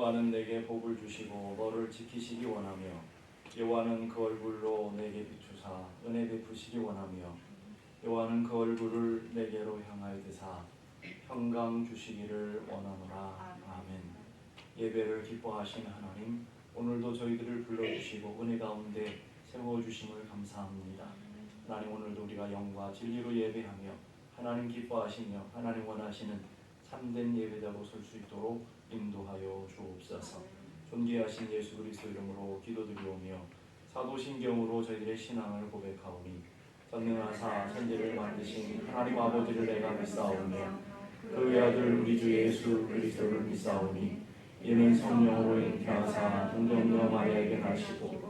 여호와는 내게 복을 주시고 너를 지키시기 원하며 여호와는 그 얼굴로 내게 비추사 은혜 베푸시기 원하며 여호와는 그 얼굴을 내게로 향하여 드사 평강 주시기를 원하노라. 아멘. 예배를 기뻐하신 하나님, 오늘도 저희들을 불러주시고 은혜 가운데 세워주심을 감사합니다. 하나님, 오늘도 우리가 영과 진리로 예배하며 하나님 기뻐하시며 하나님 원하시는 참된 예배자로 설 수 있도록 인도하여 주옵소서. 존귀하신 예수 그리스도 이름으로 기도드리오며 사도신경으로 저희들의 신앙을 고백하오니 전능하사 천지를 만드신 하나님 아버지를 내가 믿사오며 그 외아들 우리 주 예수 그리스도를 믿사오니 이는 성령으로 잉태하사 동정녀 마리아에게 나시고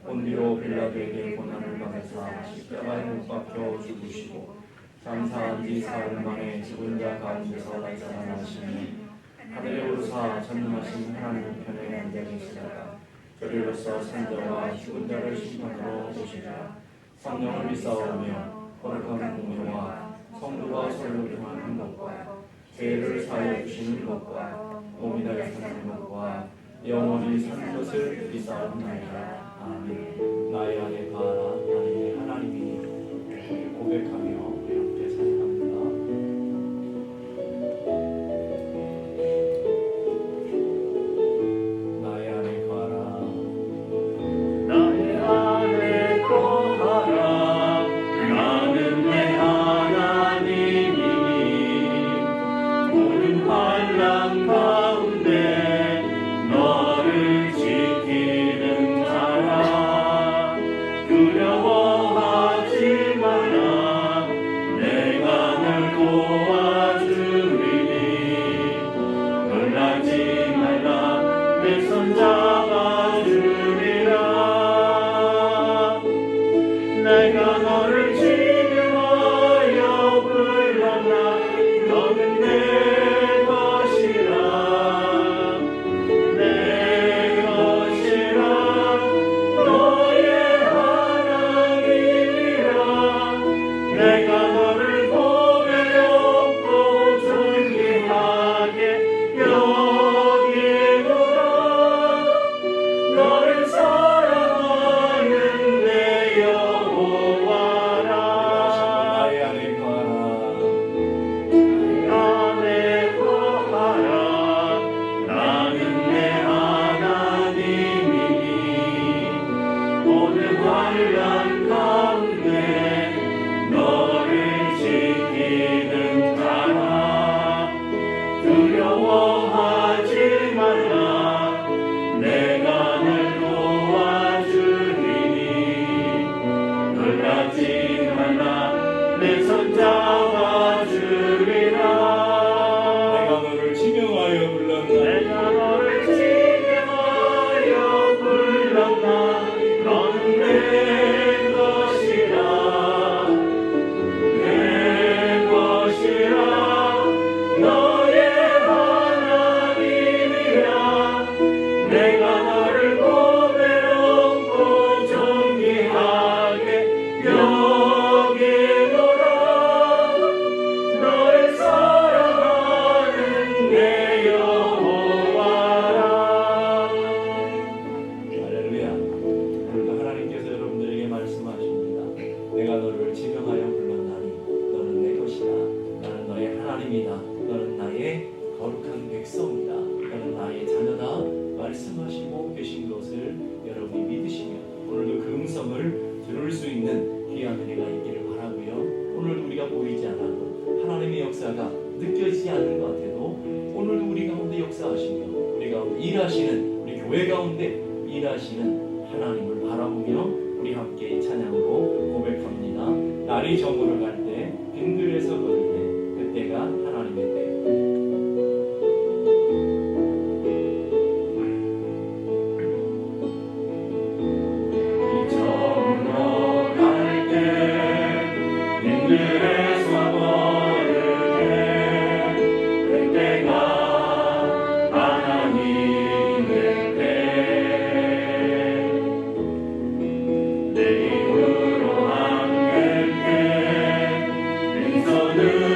본디로 빌라도에게 고난을 받으사 십자가에 못 박혀 죽으시고 장사한 지 사흘 만에 죽은 자 가운데서 살아나시니 하늘에 오르사 전능하신 하나님 편에 앉아 계시다가 저리로서 산자와 죽은 자를 심판하러 오시리라. 성령을 믿사오며 거룩한 공회와 성도가 서로 교통하는 것과 죄를 사하여 주시는 것과 몸이 다해 사는 것과 영원히 사는 것을 믿사옵나이다. 아멘. 나의 안에 거하라. 나의 하나님이 고백하며 우리 함께 찬양합니다. 나의 안에 거하라. 나의 안에 거하라. 나는 내 하나님이니 모든 환난 가운데 너를 지키는 자라. 두려워하지 마라. 내가 널 도와주리니 놀라지 말라. 내 손 잡아주리라. 내가 너를 지명하여 불렀나. 너는 내 것이라. 내 것이라. 너의 하나님이라. 내가 너를 보배롭고 존귀하게 여기노라. 너를 사랑하는 내 여호와라. 나의 안에 거하라. 안에 거하라. 나는 내 하나님이니 모든 환난 가운데 너를 지키는 자라. 두려워하지 말라. 내가 널 도와주리니 놀라지 말라. 내 손 잡아주리라. 내가 너를 지명하여 불렀나니 내가 너를 지명하여 불렀나. 너는 내 것이라. 내 것이라. 너의 하나님이라. 내가 너를 보배롭고 존귀하게 여기노라. 너를 사랑하는 내 여호와라. 할렐루야. 오늘도 하나님께서 여러분들에게 말씀하십니다. 내가 너를 지명하여 불렀나니 너는 내 것이다. 나는 너의 하나님이다. 너는 나의 거룩한 백성이다. 너는 나의 자녀다. 말씀하시고 계신 것을 여러분이 믿으시며 오늘도 그 음성을 들을 수 있는 귀한 은혜가 있기를 바라고요. 오늘도 우리가 보이지 않아도 하나님의 역사가 느껴지지 않는 것 같아도 오늘도 우리 가운데 역사하시며 우리 가운데 일하시는, 우리 교회 가운데 일하시는 하나님을 바라보며 우리 함께 찬양으로 고백합니다. 날이 저물어 갈 때 빈들에서 걸을 때 그때가 하나님의 때. 저물어 갈 때 빈들에서 걸을 때 그때가 하나님의 때. 내 힘으로 안 될 때 빈손으로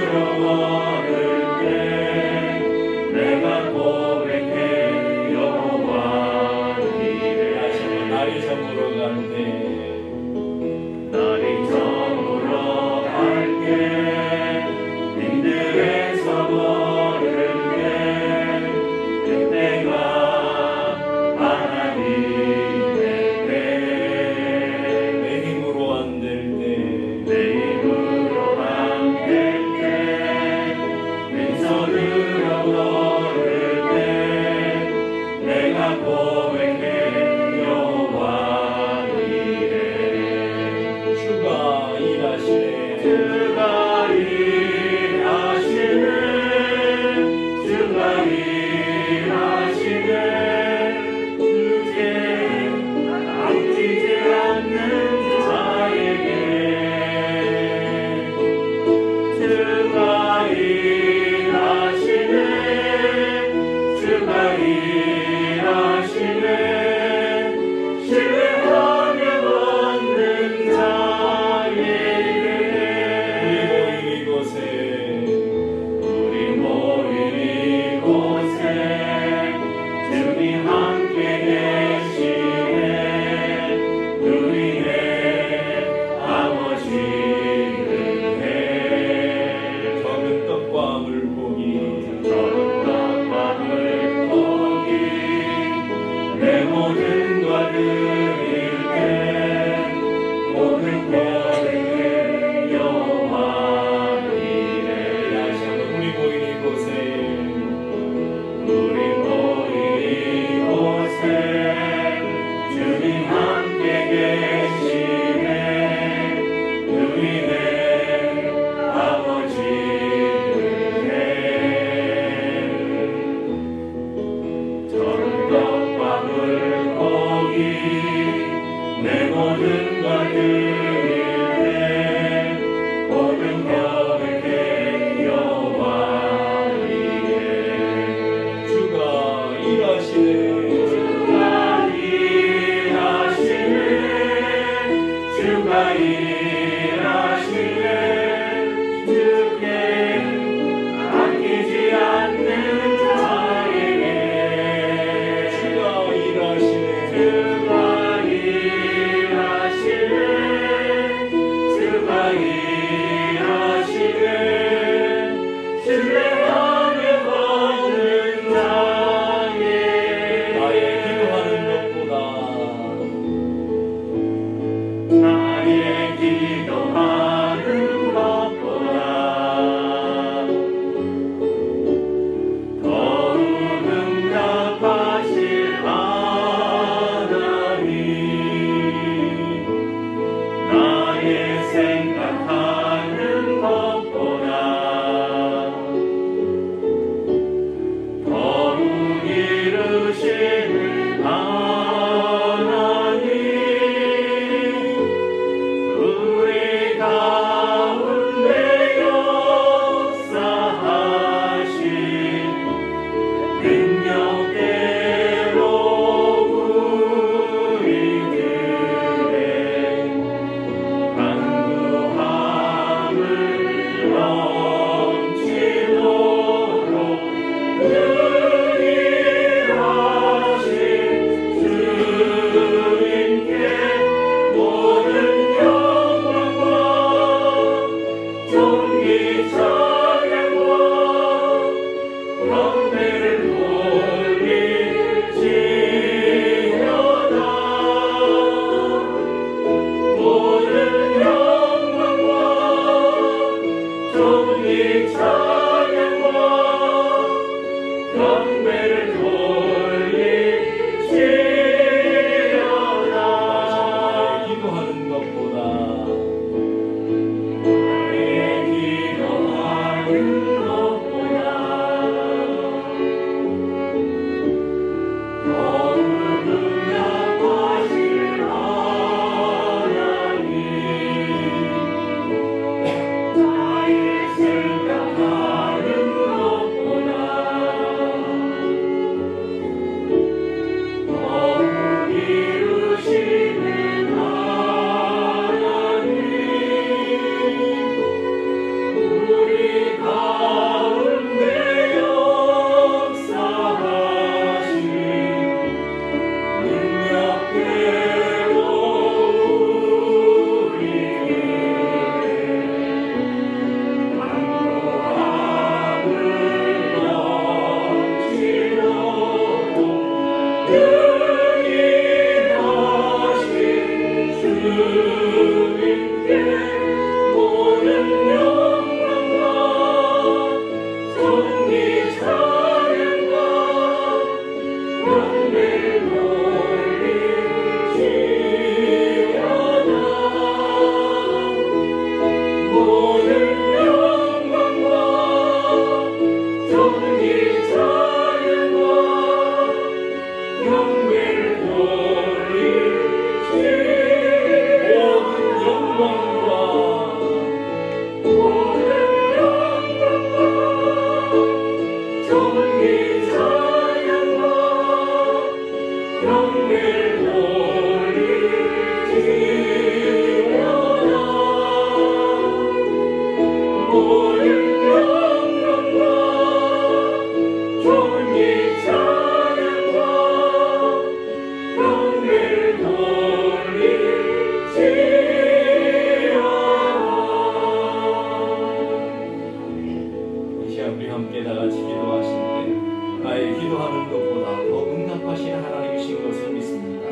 함께 다같이 기도하실 때 나의 기도하는 것보다 더 응답하시는 하나님이신 것을 믿습니다.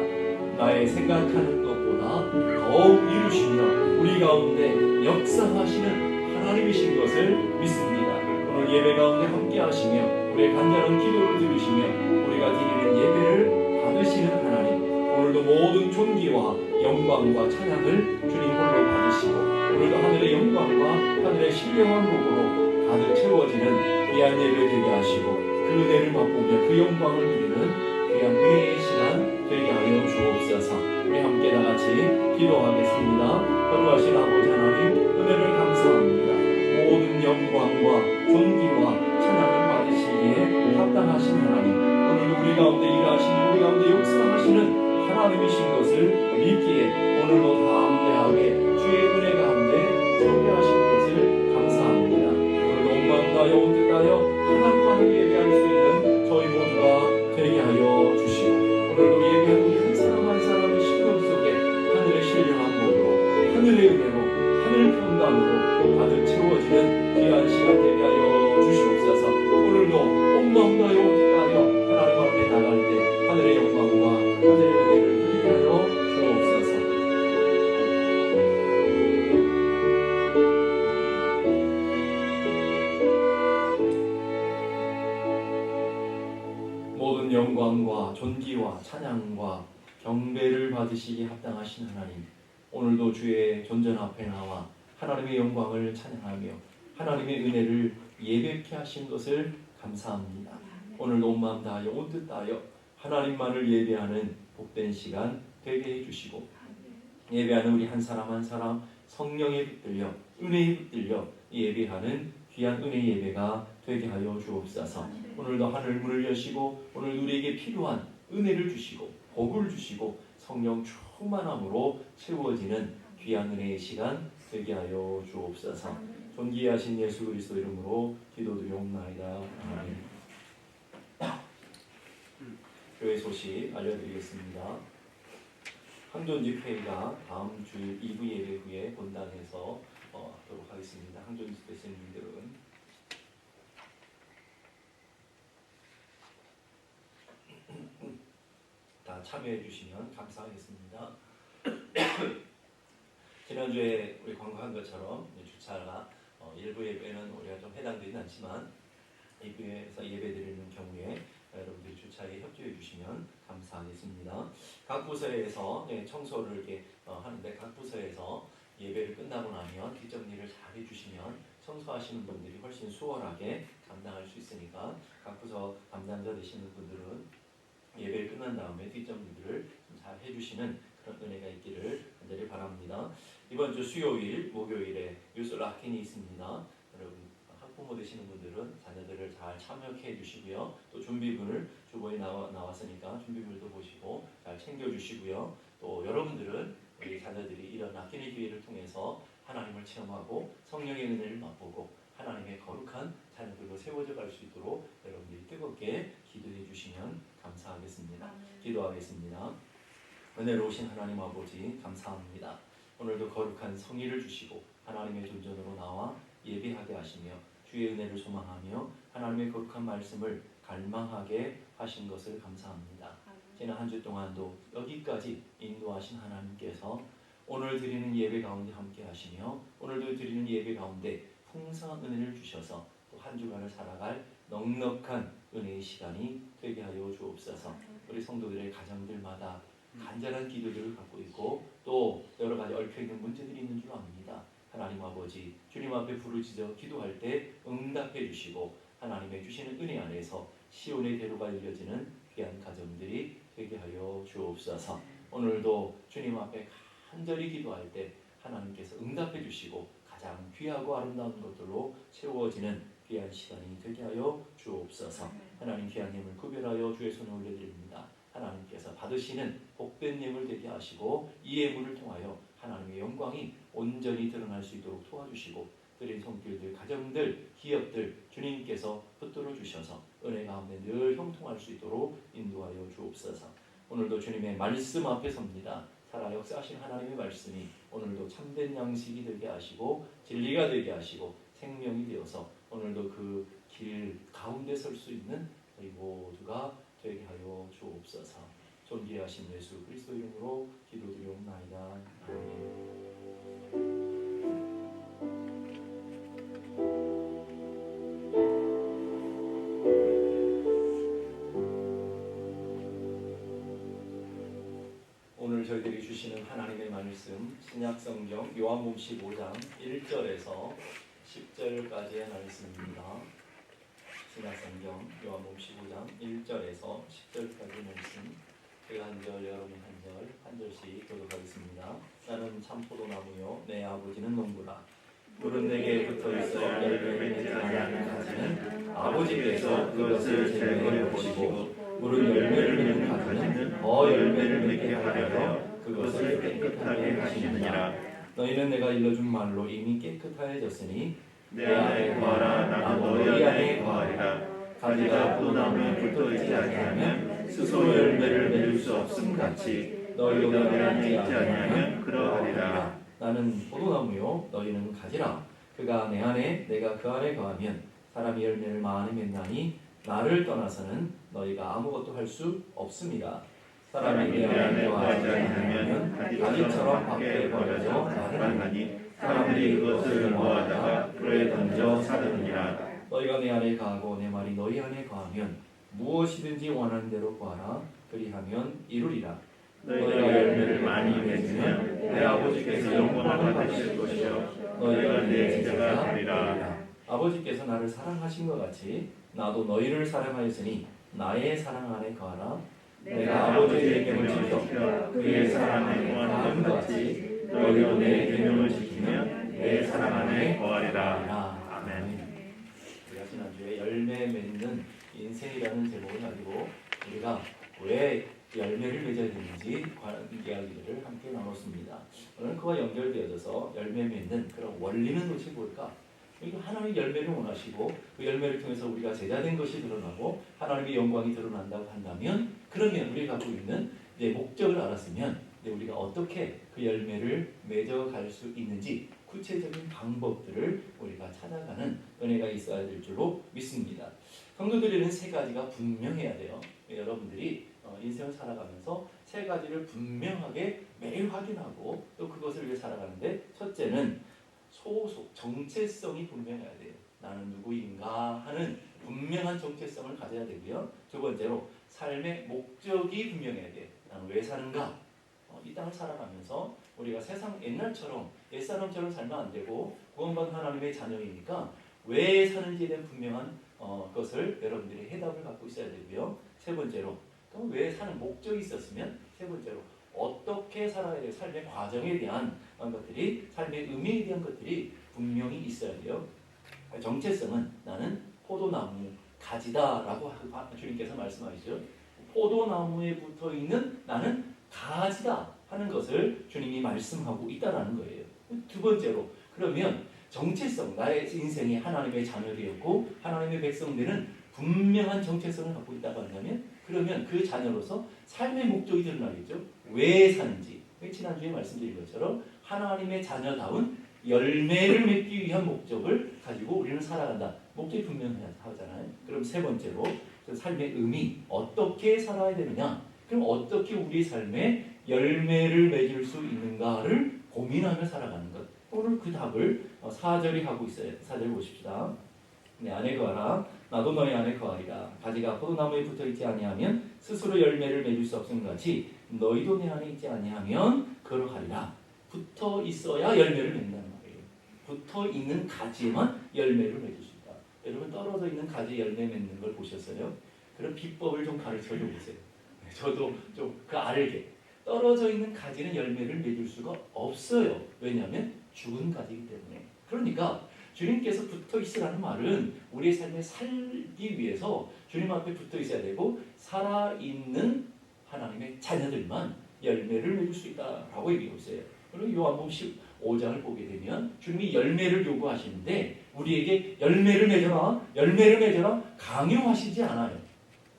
나의 생각하는 것보다 더욱 이루시며 우리 가운데 역사하시는 하나님이신 것을 믿습니다. 오늘 예배 가운데 함께 하시며 우리의 간절한 기도를 들으시며 우리가 드리는 예배를 받으시는 하나님, 오늘도 모든 존귀와 영광과 찬양을 주님 홀로 받으시고 오늘도 하늘의 영광과 하늘의 신령한 복으로 가득 채워지는 귀한 예배 되게 하시고 그 은혜를 맛보며 그 영광을 누리는 귀한 은혜의 시간 되게 하여 주옵소서. 우리 함께 다같이 기도하겠습니다. 거룩하신 아버지 하나님, 은혜를 감사합니다. 모든 영광과 존귀와 찬양을 받으시기에 합당하신 하나님, 오늘도 우리 가운데 일하시니 우리 가운데 역사하시는 하나님이신 것을 믿기에 오늘도 담대하게 주의 은혜 가운데 참여하신 것을 감사합니다. 오늘도 온 마음 다하여 온 뜻 다하여 하나님과를 예배할 수 있는 저희 모두가 되게 하여 주시고 오늘도 예배하는 우리 한 사람 한 사람의 심령 속에 하늘의 신령한 복으로 하늘의 은혜로 하늘 평강으로 가득 채워지는 귀한 시간 되게 하여 주시옵소서. 오늘도 온 마음 다하여 온 뜻 다하여 하나님 앞에 나갈 때 하늘의 영광과 하늘의 은혜를 누리게 하여 주옵소서. 모든 영광과 존귀와 찬양과 경배를 받으시기 합당하신 하나님, 오늘도 주의 존전 앞에 나와 하나님의 영광을 찬양하며 하나님의 은혜를 예배케 하신 것을 감사합니다. 오늘도 온 마음 다하여 온 뜻 다하여 하나님만을 예배하는 복된 시간 되게 해주시고 예배하는 우리 한 사람 한 사람 성령에 붙들려 은혜에 붙들려 예배하는 귀한 은혜 예배가 되게 하여 주옵소서. 오늘도 하늘 문을 여시고 오늘 우리에게 필요한 은혜를 주시고 복을 주시고 성령 충만함으로 채워지는 귀한 은혜의 시간 되게 하여 주옵소서. 존귀하신 예수 그리스도 이름으로 기도드리옵나이다. 아멘. 교회 소식 알려드리겠습니다. 항존집 회의가 다음 주 2부 예배 후에 본당에서 하도록 하겠습니다. 항존집 되시는 분들은 다 참여해 주시면 감사하겠습니다. 지난주에 우리 광고한 것처럼 주차가 일부 예배는 우리가 좀 해당되지는 않지만 2부에서 예배 드리는 경우에 여러분들이 주차에 협조해 주시면 감사하겠습니다. 각 부서에서 청소를 이렇게 하는데 각 부서에서 예배를 끝나고 나면 뒷정리를 잘 해주시면 청소하시는 분들이 훨씬 수월하게 감당할 수 있으니까 각 부서 담당자 되시는 분들은 예배를 끝난 다음에 뒷정리들을 잘 해주시는 그런 은혜가 있기를 간절히 바랍니다. 이번 주 수요일, 목요일에 유스 락킨이 있습니다. 여러분 학부모 되시는 분들은 자녀들을 잘 참여케 해주시고요. 또 준비물을 주보에 나왔으니까 준비물도 보시고 잘 챙겨주시고요. 또 여러분들은 우리 자녀들이 이런 락킨의 기회를 통해서 하나님을 체험하고 성령의 은혜를 맛보고 하나님의 거룩한 자녀들로 세워져 갈 수 있도록 여러분들이 뜨겁게 기도해 주시면 감사하겠습니다. 기도하겠습니다. 은혜로우신 하나님 아버지 감사합니다. 오늘도 거룩한 성의를 주시고 하나님의 존전으로 나와 예배하게 하시며 주의 은혜를 소망하며 하나님의 거룩한 말씀을 갈망하게 하신 것을 감사합니다. 지난 한 주 동안도 여기까지 인도하신 하나님께서 오늘 드리는 예배 가운데 함께 하시며 오늘도 드리는 예배 가운데 풍성한 은혜를 주셔서 또 한 주간을 살아갈 넉넉한 은혜의 시간이 되게 하여 주옵소서. 우리 성도들의 가정들마다 간절한 기도들을 갖고 있고 또 여러 가지 얽혀있는 문제들이 있는 줄 압니다. 하나님 아버지 주님 앞에 부르짖어 기도할 때 응답해 주시고 하나님의 주시는 은혜 안에서 시온의 대로가 열려지는 귀한 가정들이 되게 하여 주옵소서. 오늘도 주님 앞에 간절히 기도할 때 하나님께서 응답해 주시고 가장 귀하고 아름다운 것들로 채워지는 귀한 시간이 되게 하여 주옵소서. 하나님 귀한 예물 구별하여 주의 손에 올려드립니다. 하나님께서 받으시는 복된 예물 되게 하시고 이 예물을 통하여 하나님의 영광이 온전히 드러날 수 있도록 도와주시고 드린 손길들, 가정들, 기업들 주님께서 붙들어 주셔서 은혜 가운데 늘 형통할 수 있도록 인도하여 주옵소서. 오늘도 주님의 말씀 앞에 섭니다. 살아 역사하신 하나님의 말씀이 오늘도 참된 양식이 되게 하시고 진리가 되게 하시고 생명이 되어서 오늘도 그 길 가운데 설 수 있는 저희 모두가 되게 하여 주옵소서. 존귀하신 예수 그리스도 이름으로 기도드리옵나이다. 아멘. 오늘 저희들이 주시는 하나님의 말씀 신약성경 요한복음 15장 1절에서 10절까지의 말씀입니다. 신약성경 요한복음 15장 1절에서 10절까지의 말씀, 제가 한 절, 여러분 한 절씩 교독하겠습니다. 나는 참 포도나무요 내 아버지는 농부라. 물은 내게 붙어있어 열매를 맺지 아니하는 가지는 아버지께서 그것을 제거해 보시고, 물은 열매를 맺는 가지는 더 열매를 맺게 하려 그것을 깨끗하게 하시느니라. 너희는 내가 일러준 말로 이미 깨끗하여졌으니 내 안에 거하라. 나도 너희 안에 거하리라. 가지가 포도나무에 붙어있지 아니하면 스스로 열매를 맺을 수 없음 같이 너희도 내 안에 있지 아니하면 그러하리라. 나는 포도나무요 너희는 가지라. 그가 내 안에 내가 그 안에 거하면 사람이 열매를 많이 맺나니 나를 떠나서는 너희가 아무것도 할 수 없습니다. 사람이 내 안에 거하지 않으면 가지처럼 밖에 버려져 나가나니 사람들이 그것을 모아다가 불에 던져 사르느니라. 너희가 내 안에 거하고 내 말이 너희 안에 거하면 무엇이든지 원하는 대로 구하라. 그리하면 이루리라. 너희가 열매를 많이 맺으면 내 아버지께서 영광을 받으실 것이요 너희가 내 제자가 되리라. 아버지께서 나를 사랑하신 것 같이 나도 너희를 사랑하였으니 나의 사랑 안에 거하라. 내가 아버지의 계명을 지켜 그의 사랑 안에 거하는 것 같이 너희도 내 계명을 지키면 내 사랑 안에 거하리라. 아멘. 우리가 지난주에 열매 맺는 인생이라는 제목을 가지고 우리가 왜 열매를 맺어야 되는지 관한 이야기들을 함께 나눴습니다. 오늘 그와 연결되어져서 열매 맺는 그런 원리는 도대체 뭘까? 하나님의 열매를 원하시고 그 열매를 통해서 우리가 제자된 것이 드러나고 하나님의 영광이 드러난다고 한다면, 그러면 우리가 갖고 있는 목적을 알았으면 우리가 어떻게 그 열매를 맺어갈 수 있는지 구체적인 방법들을 우리가 찾아가는 은혜가 있어야 될 줄로 믿습니다. 성도들에는 세 가지가 분명해야 돼요. 여러분들이 인생을 살아가면서 세 가지를 분명하게 매일 확인하고 또 그것을 위해 살아가는데, 첫째는 소속, 정체성이 분명해야 돼요. 나는 누구인가 하는 분명한 정체성을 가져야 되고요. 두 번째로 삶의 목적이 분명해야 돼요. 나는 왜 사는가? 이 땅을 살아가면서 우리가 세상 옛날처럼 옛사람처럼 살면 안 되고 구원받은 하나님의 자녀이니까 왜 사는지에 대한 분명한 것을 여러분들이 해답을 갖고 있어야 되고요. 세 번째로 또 왜 사는 목적이 있었으면 세 번째로 어떻게 살아야 될 삶의 과정에 대한 것들이, 삶의 의미에 대한 것들이 분명히 있어야 돼요. 정체성은 나는 포도나무 가지다라고 주님께서 말씀하시죠. 포도나무에 붙어있는 나는 가지다 하는 것을 주님이 말씀하고 있다는 거예요. 두 번째로, 그러면 정체성, 나의 인생이 하나님의 자녀되었고 하나님의 백성들은 분명한 정체성을 갖고 있다고 한다면, 그러면 그 자녀로서 삶의 목적이 드러나겠죠. 왜 사는지, 지난주에 말씀드린 것처럼 하나님의 자녀다운 열매를 맺기 위한 목적을 가지고 우리는 살아간다. 목적이 분명해야 하잖아요. 그럼 세 번째로 삶의 의미, 어떻게 살아야 되느냐, 그럼 어떻게 우리 삶에 열매를 맺을 수 있는가를 고민하며 살아가는 것. 오늘 그 답을 4절이 하고 있어요. 4절 보십시다. 내 안에 거하라. 나도 너희 안에 거하리라. 가지가 포도나무에 붙어있지 아니하면 스스로 열매를 맺을 수 없음 같이 너희도 내 안에 있지 아니하면 그러하리라. 붙어 있어야 열매를 맺는다는 말이에요. 붙어 있는 가지에만 열매를 맺을 수 있다. 여러분, 떨어져 있는 가지에 열매 맺는 걸 보셨어요? 그런 비법을 좀 가르쳐 줘 보세요. 저도 좀 그 알게. 떨어져 있는 가지는 열매를 맺을 수가 없어요. 왜냐하면 죽은 가지이기 때문에. 그러니까 주님께서 붙어 있으라는 말은 우리의 삶에 살기 위해서 주님 앞에 붙어 있어야 되고, 살아있는 하나님의 자녀들만 열매를 맺을 수 있다라고 얘기하고 있어요. 그리고 요한복음 15장을 보게 되면 주님이 열매를 요구하시는데 우리에게 열매를 맺어라 강요하시지 않아요.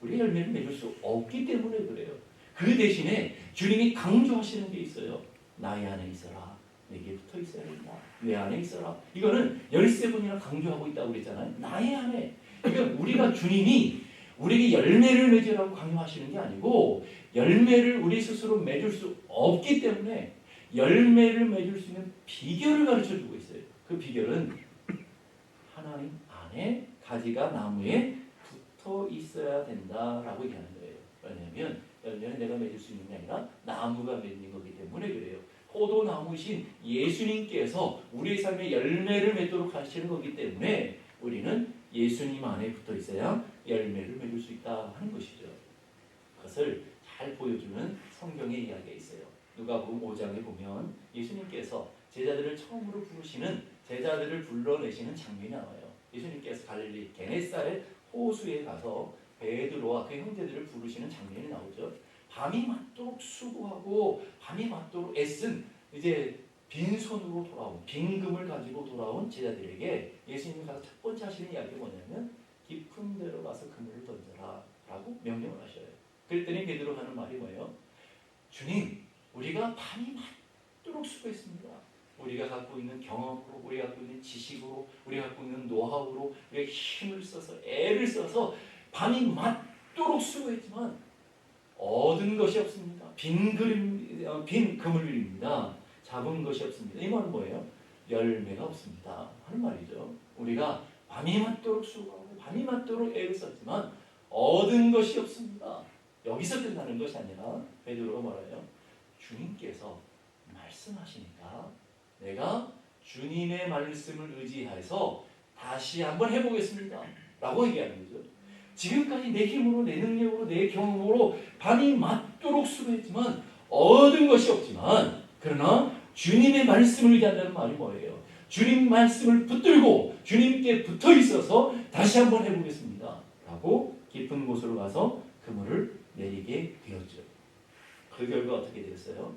우리 열매를 맺을 수 없기 때문에 그래요. 그 대신에 주님이 강조하시는 게 있어요. 나의 안에 있어라. 내게 붙어 있어야 된다. 내 안에 있어라. 이거는 13번이나 강조하고 있다고 그랬잖아요. 나의 안에. 그러니까 우리가 주님이 우리에게 열매를 맺으라고 강요하시는 게 아니고 열매를 우리 스스로 맺을 수 없기 때문에 열매를 맺을 수 있는 비결을 가르쳐주고 있어요. 그 비결은 하나님 안에 가지가 나무에 붙어 있어야 된다라고 얘기하는 거예요. 왜냐하면 열매는 내가 맺을 수 있는 게 아니라 나무가 맺는 거기 때문에 그래요. 포도나무신 예수님께서 우리의 삶에 열매를 맺도록 하시는 거기 때문에 우리는 예수님 안에 붙어 있어야 열매를 맺을 수 있다 하는 것이죠. 그것을 잘 보여주는 성경의 이야기가 있어요. 누가복음 5장에 보면 예수님께서 제자들을 처음으로 부르시는 제자들을 불러내시는 장면이 나와요. 예수님께서 갈릴리 게네사렛 호수에 가서 베드로와 그 형제들을 부르시는 장면이 나오죠. 밤이 맞도록 수고하고 밤이 맞도록 애쓴 이제 빈손으로 돌아온 빈금을 가지고 돌아온 제자들에게 예수님이 가서 첫 번째 하시는 이야기가 뭐냐면 깊은 데로 가서 그물을 던져라 라고 명령을 하셔요. 그랬더니 베드로가 하는 말이 뭐예요? 주님, 우리가 밤이 맞도록 수고했습니다. 우리가 갖고 있는 경험으로, 우리가 갖고 있는 지식으로, 우리가 갖고 있는 노하우로 우리가 힘을 써서 애를 써서 밤이 맞도록 수고했지만 얻은 것이 없습니다. 빈 그물입니다. 잡은 것이 없습니다. 이 말은 뭐예요? 열매가 없습니다 하는 말이죠. 우리가 밤이 맞도록 수고하고 밤이 맞도록 애를 썼지만 얻은 것이 없습니다. 여기서 끝나는 것이 아니라 베드로가 뭐라요? 주님께서 말씀하시니까 내가 주님의 말씀을 의지해서 다시 한번 해보겠습니다 라고 얘기하는 거죠. 지금까지 내 힘으로, 내 능력으로, 내 경험으로 밤이 맞도록 수고했지만 얻은 것이 없지만 그러나 주님의 말씀을 의지한다는 말이 뭐예요? 주님 말씀을 붙들고 주님께 붙어 있어서 다시 한번 해보겠습니다 라고 깊은 곳으로 가서 그물을 내리게 되었죠. 그 결과 어떻게 되었어요?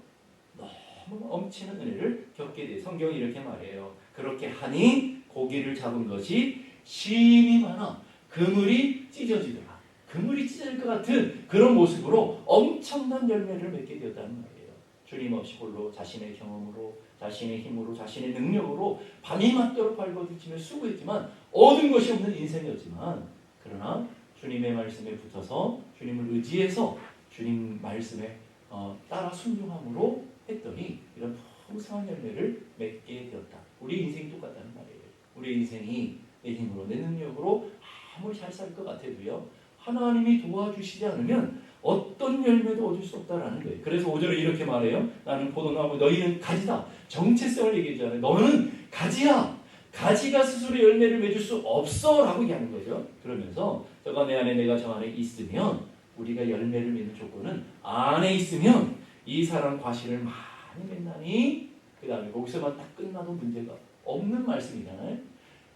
너무 엄청난 은혜를 겪게 돼요. 성경이 이렇게 말해요. 그렇게 하니 고기를 잡은 것이 심히 많아 그물이 찢어지더라. 그물이 찢어질 것 같은 그런 모습으로 엄청난 열매를 맺게 되었다는 말이에요. 주님 없이 홀로 자신의 경험으로, 자신의 힘으로, 자신의 능력으로 밤이 맞도록 발버둥치며 수고했지만 얻은 것이 없는 인생이었지만 그러나 주님의 말씀에 붙어서 주님을 의지해서 주님 말씀에 따라 순종함으로 했더니 이런 풍성한 열매를 맺게 되었다. 우리 인생이 똑같다는 말이에요. 우리 인생이 내 힘으로, 내 능력으로 아무리 잘 살 것 같아도요 하나님이 도와주시지 않으면 어떤 열매도 얻을 수 없다라는 거예요. 그래서 5절에 이렇게 말해요. 나는 포도나무, 너희는 가지다. 정체성을 얘기하잖아요. 너는 가지야. 가지가 스스로 열매를 맺을 수 없어 라고 얘기하는 거죠. 그러면서 저가 내 안에 내가 저 안에 있으면 우리가 열매를 맺는 조건은 안에 있으면 이 사람 과실을 많이 맺나니 그 다음에 거기서만 딱 끝나도 문제가 없는 말씀이잖아요.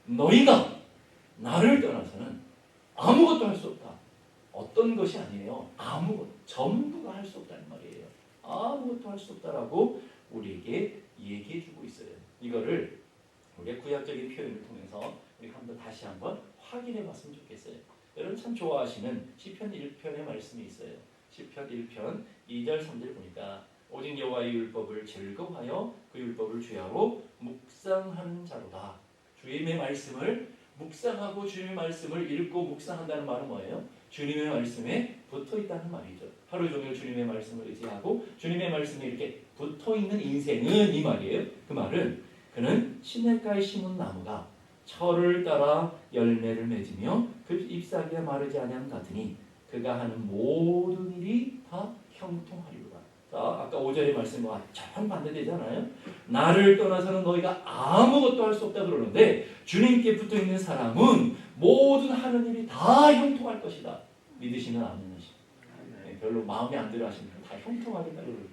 너희가 나를 떠나서는 아무것도 할 수 없다. 어떤 것이 아니에요. 아무것, 전부가 할 수 없다는 말이에요. 아무것도 할 수 없다라고 우리에게 얘기해주고 있어요. 이거를 우리가 구약적인 표현을 통해서 우리가 다시 한번 확인해봤으면 좋겠어요. 여러분 참 좋아하시는 시편 1편의 말씀이 있어요. 시편 1편 2절 3절 보니까 오직 여호와의 율법을 즐거워하여 그 율법을 주야로 묵상하는 자로다. 주님의 말씀을 묵상하고 주님의 말씀을 읽고 묵상한다는 말은 뭐예요? 주님의 말씀에 붙어있다는 말이죠. 하루 종일 주님의 말씀을 의지하고 주님의 말씀에 이렇게 붙어있는 인생은 이 말이에요. 그 말은 그는 시냇가에 심은 나무가 철을 따라 열매를 맺으며 그 잎사귀가 마르지 아니함 같으니 그가 하는 모든 일이 다 형통하리로다. 자, 아까 5절의 말씀과 정반대되잖아요. 나를 떠나서는 너희가 아무것도 할 수 없다 그러는데 주님께 붙어있는 사람은 모든 하는 일이 다 형통할 것이다. 믿으시는 아멘 하시죠. 네, 별로 마음에 안 들어 하시면 다 형통하겠다 그러거든요.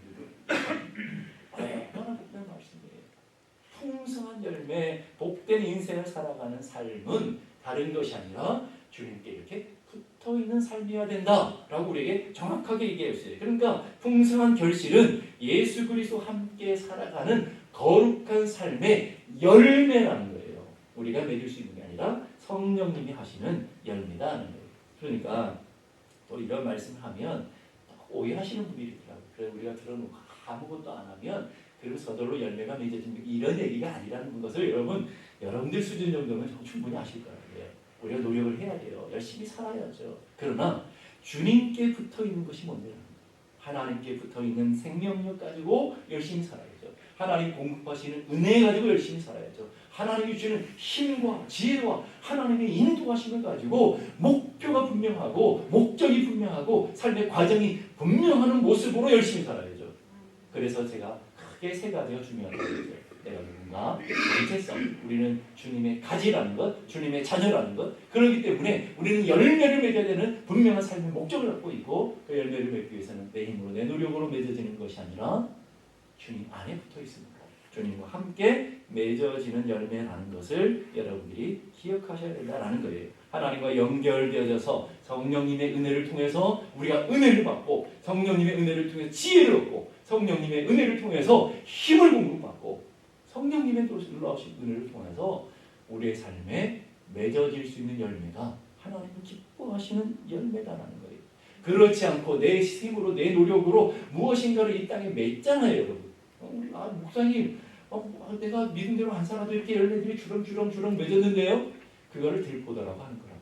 얼마나 복된 말씀이에요. 풍성한 열매, 복된 인생을 살아가는 삶은 다른 것이 아니라 주님께 이렇게 붙어있는 삶이어야 된다라고 우리에게 정확하게 얘기했어요. 그러니까 풍성한 결실은 예수 그리스도와 함께 살아가는 거룩한 삶의 열매라는 거예요. 우리가 맺을 수 있는 게 아니라 성령님이 하시는 열매다는 거예요. 그러니까 또 이런 말씀을 하면 오해하시는 분들이 있더라고요. 그래서 우리가 들어놓고 아무것도 안 하면 그리고 서둘러 열매가 맺어집니다. 이런 얘기가 아니라는 것을 여러분들 수준 정도면 충분히 아실 거예요. 우리가 노력을 해야 돼요. 열심히 살아야죠. 그러나 주님께 붙어 있는 것이 뭔데요? 하나님께 붙어 있는 생명력 가지고 열심히 살아야죠. 하나님 공급하시는 은혜 가지고 열심히 살아야죠. 하나님이 주시는 힘과 지혜와 하나님의 인도하심을 가지고 목표가 분명하고 목적이 분명하고 삶의 과정이 분명한 모습으로 열심히 살아야죠. 그래서 제가 크게 세 가지가 중요하다고 했죠. 내가 누군가, 정체성, 우리는 주님의 가지라는 것, 주님의 자녀라는 것. 그렇기 때문에 우리는 열매를 맺어야 되는 분명한 삶의 목적을 갖고 있고, 그 열매를 맺기 위해서는 내 힘으로 내 노력으로 맺어지는 것이 아니라 주님 안에 붙어 있습니다. 주님과 함께 맺어지는 열매라는 것을 여러분들이 기억하셔야 된다는 거예요. 하나님과 연결되어져서 성령님의 은혜를 통해서 우리가 은혜를 받고, 성령님의 은혜를 통해서 지혜를 얻고, 성령님의 은혜를 통해서 힘을 공급받고, 성령님의 놀라우신 은혜를 통해서 우리의 삶에 맺어질 수 있는 열매가 하나님이 기뻐하시는 열매다라는 거예요. 그렇지 않고 내 힘으로 내 노력으로 무엇인가를 이 땅에 맺잖아요, 여러분. 목사님, 내가 믿은 대로 안 살아도 이렇게 열매들이 주렁주렁 맺었는데요. 그거를 들포도라고 하는 거라고요.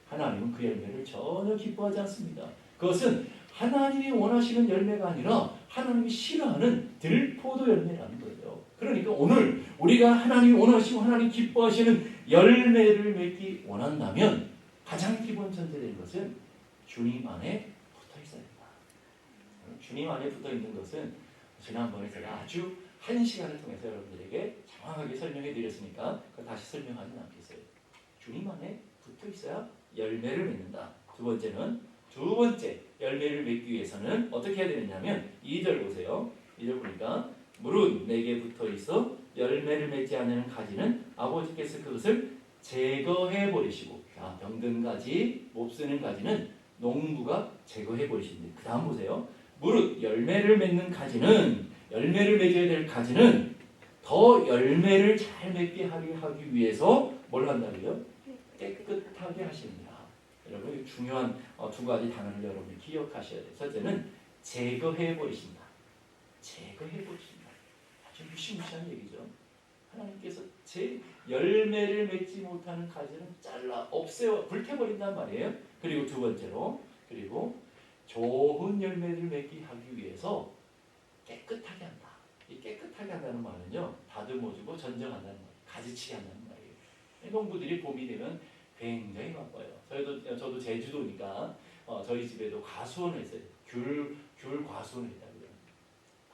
하나님은 그 열매를 전혀 기뻐하지 않습니다. 그것은 하나님이 원하시는 열매가 아니라 하나님이 싫어하는 들포도 열매라는 거예요. 그러니까 오늘 우리가 하나님이 원하시고 하나님 기뻐하시는 열매를 맺기 원한다면 가장 기본 전제된 것은 주님 안에 붙어 있어야 된다. 주님 안에 붙어 있는 것은 지난번에 제가 아주 한 시간을 통해서 여러분들에게 정확하게 설명해 드렸으니까 다시 설명하지는 않겠어요. 주님 안에 붙어 있어야 열매를 맺는다. 두 번째 열매를 맺기 위해서는 어떻게 해야 되느냐면 2절 보세요. 2절 보니까 무릇 내게 붙어 있어 열매를 맺지 않는 가지는 아버지께서 그것을 제거해 버리시고, 자, 병든 가지, 못 쓰는 가지는 농부가 제거해 버리십니다. 그 다음 보세요. 무릇 열매를 맺는 가지는, 열매를 맺어야 될 가지는 더 열매를 잘 맺게 하기 위해서 뭘 한다고요? 깨끗하게 하십니다. 여러분 중요한 두 가지 단어를 여러분이 기억하셔야 돼요. 첫째는 제거해 버리신다. 제거해 버리신다. 아주 무시무시한 얘기죠. 하나님께서 제 열매를 맺지 못하는 가지는 잘라 없애어 불태버린단 말이에요. 그리고 두 번째로, 그리고 좋은 열매를 맺기 하기 위해서 깨끗하게 한다. 이 깨끗하게 한다는 말은요, 다듬어주고 전정한다는 말, 가지치기 한다는 말이에요. 농부들이 봄이 되면 굉장히 바빠요. 저도 제주도니까 저희 집에도 과수원을 했어요. 귤 과수원을 했다고요.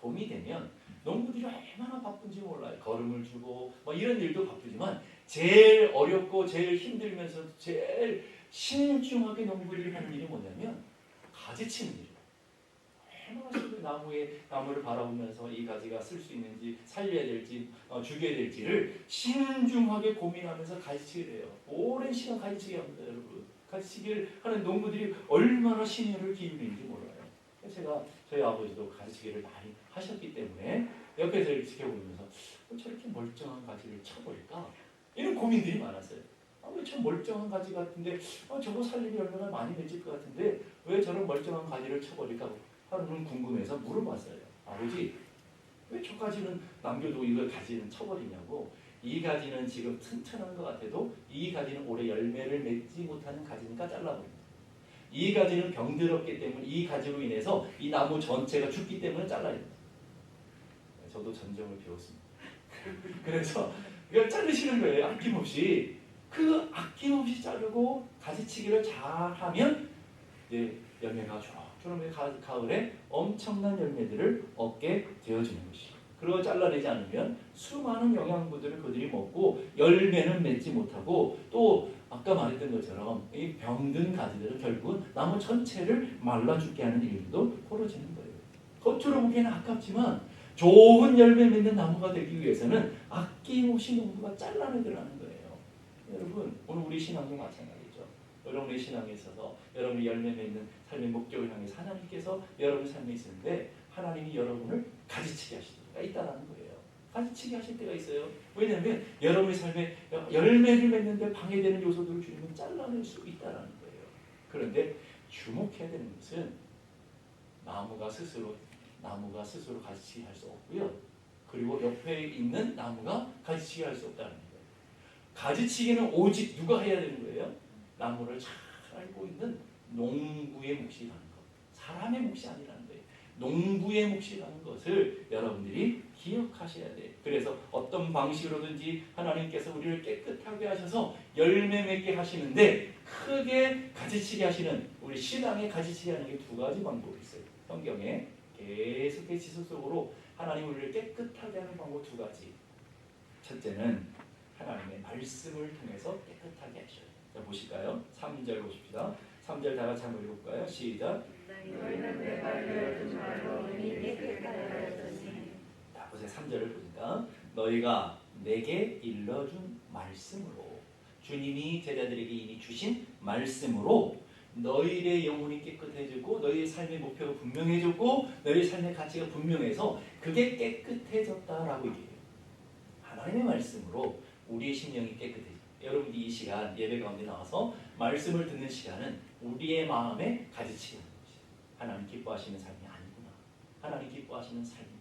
봄이 되면 농부들이 얼마나 바쁜지 몰라요. 거름을 주고 이런 일도 바쁘지만 제일 어렵고 제일 힘들면서 제일 신중하게 농부들이 하는 일이 뭐냐면 가지치는 일이에요. 얼마나 나무를 바라보면서 이 가지가 쓸 수 있는지, 살려야 될지, 죽여야 될지를 신중하게 고민하면서 가지치기를 해요. 오랜 시간 가지치기 합니다, 여러분. 가지치기를 하는 농부들이 얼마나 신혈을 기울이는지 몰라요. 제가 저희 아버지도 가지치기를 많이 하셨기 때문에 옆에서 이렇게 지켜보면서 저렇게 멀쩡한 가지를 쳐버릴까? 이런 고민들이 많았어요. 왜 저 멀쩡한 가지 같은데 저거 살림이 얼마나 많이 맺을 것 같은데 왜 저런 멀쩡한 가지를 쳐버릴까 하는 궁금해서 물어봤어요. 아버지, 왜 저 가지는 남겨두고 이걸 가지는 쳐버리냐고. 이 가지는 지금 튼튼한 것 같아도 이 가지는 올해 열매를 맺지 못하는 가지니까 잘라버립니다. 이 가지는 병들었기 때문에 이 가지로 인해서 이 나무 전체가 죽기 때문에 잘라야 됩니다. 저도 전정을 배웠습니다. 그래서 이걸 자르시는 거예요. 아낌없이. 그 아낌없이 자르고 가지치기를 잘하면 이제 열매가 조금의 가을에 엄청난 열매들을 얻게 되어지는 것이죠. 그리고 잘라내지 않으면 수많은 영양분들을 그들이 먹고 열매는 맺지 못하고, 또 아까 말했던 것처럼 이 병든 가지들은 결국은 나무 전체를 말라 죽게 하는 일도 벌어지는 거예요. 겉으로 보기에는 아깝지만 좋은 열매 맺는 나무가 되기 위해서는 아낌없이 농부가 잘라내더라는 거예요. 여러분, 오늘 우리 신앙도 마찬가지죠. 여러분의 신앙에 있어서 여러분이 열매 맺는 삶의 목적을 향해서 하나님께서 여러분 삶에 있는데 하나님이 여러분을 가지치게 하실 때가 있다는 거예요. 가지치게 하실 때가 있어요. 왜냐하면 여러분의 삶에 열매를 맺는데 방해되는 요소들을 주님은 잘라낼 수 있다는 거예요. 그런데 주목해야 되는 것은 나무가 스스로 가지치게 할 수 없고요. 그리고 옆에 있는 나무가 가지치게 할 수 없다는 거예요. 가지치기는 오직 누가 해야 되는 거예요? 나무를 잘 알고 있는 농부의 몫이라는 것, 사람의 몫이 아니라는 거예요. 농부의 몫이라는 것을 여러분들이 기억하셔야 돼요. 그래서 어떤 방식으로든지 하나님께서 우리를 깨끗하게 하셔서 열매 맺게 하시는데 크게 가지치게 하시는, 우리 신앙에 가지치게 하는 게 두 가지 방법이 있어요. 성경에 계속해서 지속적으로 하나님 우리를 깨끗하게 하는 방법 두 가지. 첫째는 하나님의 말씀을 통해서 깨끗하게 하셔요. 자, 보실까요? 3절 보십시다. 3절 다 같이 한번 읽어볼까요? 시작. 자, 보세요. 3절을 보니까 너희가 내게 일러준 말씀으로, 주님이 제자들에게 이미 주신 말씀으로 너희의 영혼이 깨끗해지고 너희의 삶의 목표가 분명해졌고 너희의 삶의 가치가 분명해서 그게 깨끗해졌다라고 얘기해요. 하나님의 말씀으로 우리의 심령이 깨끗해져. 여러분이 이 시간 예배 가운데 나와서 말씀을 듣는 시간은 우리의 마음에 가지치게 하는 것이에요. 하나님 기뻐하시는 삶이 아니구나. 하나님 기뻐하시는 삶이구나.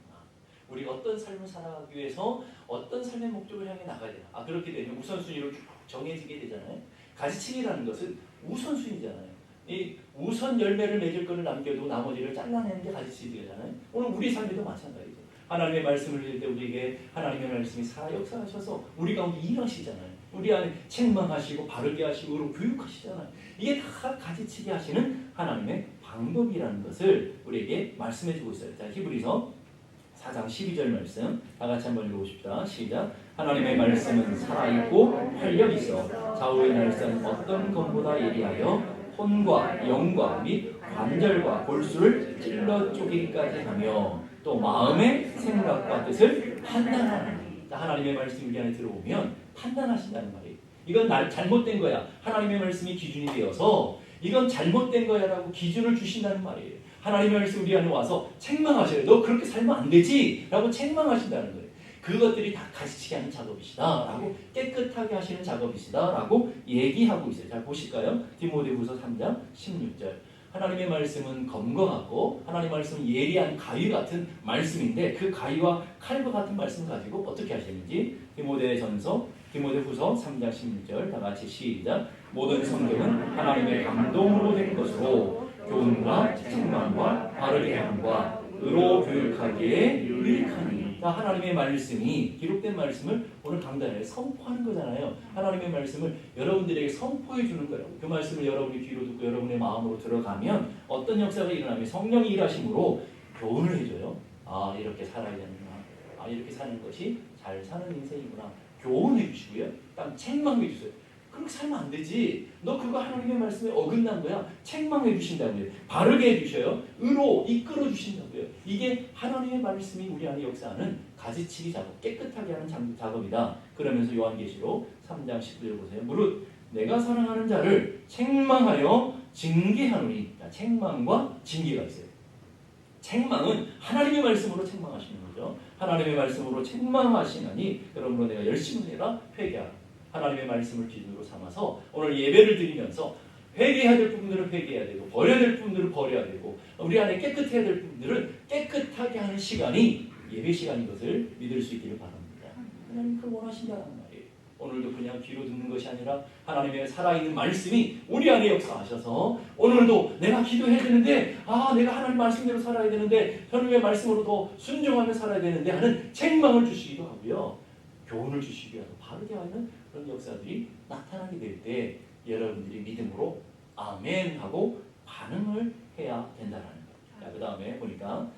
우리가 어떤 삶을 살아가기 위해서 어떤 삶의 목적을 향해 나가야 되나. 그렇게 되면 우선순위로 쭉 정해지게 되잖아요. 가지치기라는 것은 우선순위잖아요. 이 우선 열매를 맺을 것을 남겨두고 나머지를 잘라내는 게 가지치기잖아요. 오늘 우리 삶에도 마찬가지죠. 하나님의 말씀을 들을 때 우리에게 하나님의 말씀이 살아 역사하셔서 우리 가운데 일하시잖아요. 우리 안에 책망하시고 바르게 하시고 의로 교육하시잖아요. 이게 다 가지치기 하시는 하나님의 방법이라는 것을 우리에게 말씀해주고 있어요. 자, 히브리서 4장 12절 말씀 다 같이 한번 읽어보십시다. 시작. 하나님의 말씀은 살아있고 활력 있어 좌우의 날선 어떤 검보다 예리하여 혼과 영과 및 관절과 골수를 찔러 쪼개기까지 하며 또 마음의 생각과 뜻을 판단하는. 하나님의 말씀이 우리 안에 들어오면 판단하신다는 말이에요. 이건 잘못된 거야. 하나님의 말씀이 기준이 되어서 이건 잘못된 거야 라고 기준을 주신다는 말이에요. 하나님의 말씀 우리 안에 와서 책망하셔요. 너 그렇게 살면 안 되지 라고 책망하신다는 거예요. 그것들이 다 가지치게 하는 작업이시다 라고, 깨끗하게 하시는 작업이시다 라고 얘기하고 있어요. 잘 보실까요? 디모데후서 3장 16절. 하나님의 말씀은 검과 같고 하나님의 말씀은 예리한 가위 같은 말씀인데 그 가위와 칼과 같은 말씀 가지고 어떻게 하시는지 디모데후서 3장 16절 다 같이 시작. 모든 성경은 하나님의 감동으로 된 것으로 교훈과 책망과 바르게 함과 의로 교육하기에 유익하니. 하나님의 말씀이, 기록된 말씀을 오늘 강단에 선포하는 거잖아요. 하나님의 말씀을 여러분들에게 선포해 주는 거라고. 그 말씀을 여러분이 귀로 듣고 여러분의 마음으로 들어가면 어떤 역사가 일어나면 성령이 일하심으로 교훈을 해줘요. 이렇게 살아야 되는구나. 이렇게 사는 것이 잘 사는 인생이구나. 교훈해 주시고요. 그다음 책망해 주세요. 그렇게 살면 안 되지. 너 그거 하나님의 말씀에 어긋난 거야. 책망해 주신다고요. 바르게 해주셔요. 의로 이끌어 주신다고요. 이게 하나님의 말씀이 우리 안에 역사하는 가지치기 작업, 깨끗하게 하는 작업이다. 그러면서 요한계시록 3장 19절 보세요. 무릇 내가 사랑하는 자를 책망하여 징계하노니. 책망과 징계가 있어요. 책망은 하나님의 말씀으로 책망하시는 거죠. 하나님의 말씀으로 책망하시나니 그러므로 내가 열심히 내가 회개하라. 하나님의 말씀을 기준으로 삼아서 오늘 예배를 드리면서 회개해야 될 부분들은 회개해야 되고 버려야 될 부분들은 버려야 되고 우리 안에 깨끗해야 될 부분들은 깨끗하게 하는 시간이 예배 시간인 것을 믿을 수 있기를 바랍니다. 하나님 그걸 원하신다는 말이에요. 오늘도 그냥 귀로 듣는 것이 아니라 하나님의 살아있는 말씀이 우리 안에 역사하셔서 오늘도 내가 기도해야 되는데 내가 하나님 말씀대로 살아야 되는데 하나님의 말씀으로 더 순종하며 살아야 되는데 하는 책망을 주시기도 하고요. 교훈을 주시기도 하고 바르게 하는 그런 역사들이 나타나게 될 때 여러분들이 믿음으로 아멘 하고 반응을 해야 된다는 거예요. 자, 그 다음에 보니까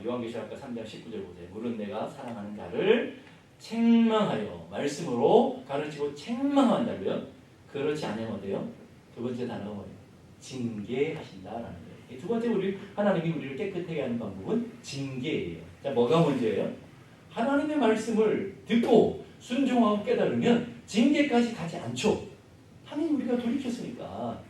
요한계시록 3장 19절 보세요. 물은 내가 사랑하는 자를 책망하여 말씀으로 가르치고 책망한다고요. 그렇지 않으면 어때요? 두 번째 단어가 뭐예요? 징계하신다라는 거예요. 두 번째 하나님이 우리를 깨끗하게 하는 방법은 징계예요. 자, 뭐가 문제예요? 하나님의 말씀을 듣고 순종하고 깨달으면 징계까지 가지 않죠. 하나님 우리가 돌이켰으니까.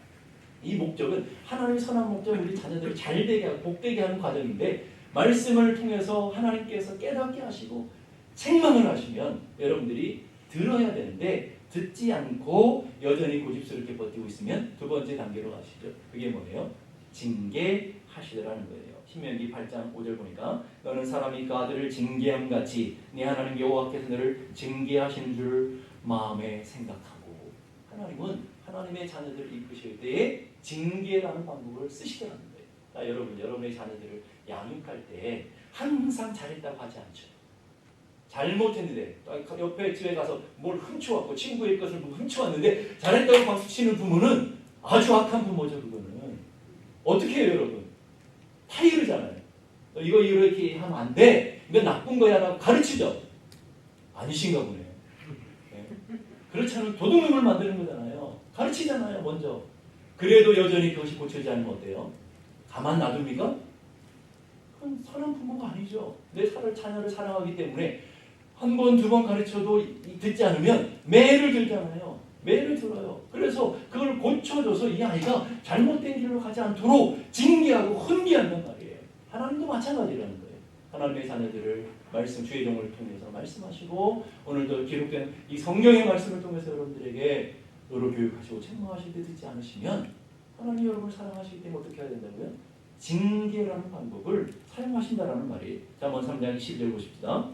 이 목적은 하나님의 선한 목적은 우리 자녀들이 잘되게 하고 복되게 하는 과정인데 말씀을 통해서 하나님께서 깨닫게 하시고 책망을 하시면 여러분들이 들어야 되는데 듣지 않고 여전히 고집스럽게 버티고 있으면 두 번째 단계로 가시죠. 그게 뭐예요? 징계하시더라는 거예요. 신명기 8장 5절 보니까 너는 사람이 그 아들을 징계함 같이 네 하나님 여호와께서 너를 징계하시는 줄 마음에 생각하고. 하나님은 하나님의 자녀들을 이끄실 때에 징계라는 방법을 쓰시더라는 거예요. 자, 여러분, 여러분의 자녀들을 양육할 때 항상 잘했다고 하지 않죠. 잘못했는데 옆에 집에 가서 뭘 훔쳐왔고 친구의 것을 훔쳐왔는데 잘했다고 박수 치는 부모는 아주 악한 부모죠. 그거는 어떻게 해요, 여러분? 타이르잖아요. 이거 이렇게 하면 안 돼. 이거 나쁜 거야 라고 가르치죠. 아니신가 보네요. 네. 그렇지 않으면 도둑놈을 만드는 거잖아요. 가르치잖아요, 먼저. 그래도 여전히 그것이 고쳐지지 않으면 어때요? 가만 놔둡니까? 그건 선한 부모가 아니죠. 내 자녀를 사랑하기 때문에 한 번, 두 번 가르쳐도 듣지 않으면 매를 들잖아요. 매를 들어요. 그래서 그걸 고쳐줘서 이 아이가 잘못된 길로 가지 않도록 징계하고 훈계한단 말이에요. 하나님도 마찬가지라는 거예요. 하나님의 자녀들을 말씀, 주의 종을 통해서 말씀하시고 오늘도 기록된 이 성경의 말씀을 통해서 여러분들에게 의로 교육하시고 책망하실 때 듣지 않으시면 하나님 여러분을 사랑하시기 때문에 어떻게 해야 된다고요? 징계라는 방법을 사용하신다라는 말이에요. 잠언 3장 12절 보십시다.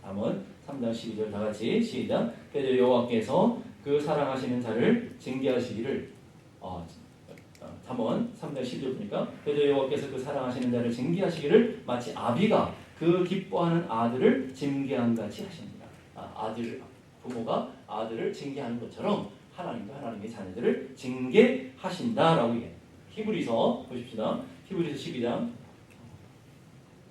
잠언 3장 12절 다 같이 시작. 그래서 여호와께서 그 사랑하시는 자를 징계하시기를 잠언 3장 12절 보니까 그래서 여호와께서 그 사랑하시는 자를 징계하시기를 마치 아비가 그 기뻐하는 아들을 징계한 같이 하십니다. 부모가 아들을 징계하는 것처럼 하나님도 하나님의 자녀들을 징계하신다라고 얘기해요. 히브리서 보십시다. 히브리서 12장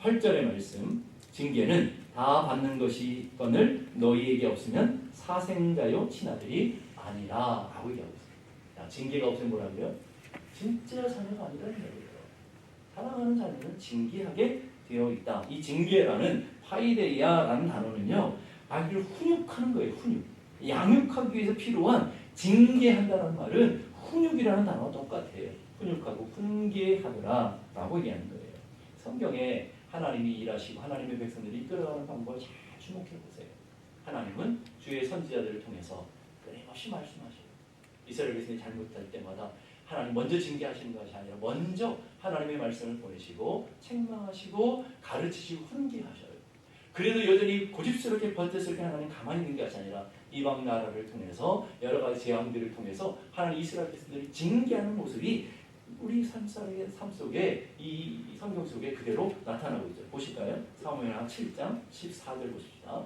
8절의 말씀. 징계는 다 받는 것이거늘 너희에게 없으면 사생자요 친아들이 아니라 라고 얘기하고 있습니다. 자, 징계가 없으면 뭐라고요? 진짜 자녀가 아니라는 거예요. 사랑하는 자녀는 징계하게 되어 있다. 이 징계라는 파이데이아라는 단어는요, 아기를 훈육하는 거예요. 훈육. 양육하기 위해서 필요한 징계한다는 말은 훈육이라는 단어와 똑같아요. 훈육하고 훈계하더라 라고 얘기하는 거예요. 성경에 하나님이 일하시고 하나님의 백성들이 이끌어가는 방법을 잘 주목해 보세요. 하나님은 주의 선지자들을 통해서 끊임없이 말씀하셔요. 이스라엘 백성이 잘못할 때마다 하나님 먼저 징계하시는 것이 아니라 먼저 하나님의 말씀을 보내시고 책망하시고 가르치시고 훈계하셔요. 그래도 여전히 고집스럽게 버텼을 하나님 가만히 있는 것이 아니라 이방 나라를 통해서 여러 가지 재앙들을 통해서 하나님 이스라엘 백성들이 징계하는 모습이 우리 삶 속에 이 성경 속에 그대로 나타나고 있죠. 보실까요? 사무엘하 7장 14절 보십시다.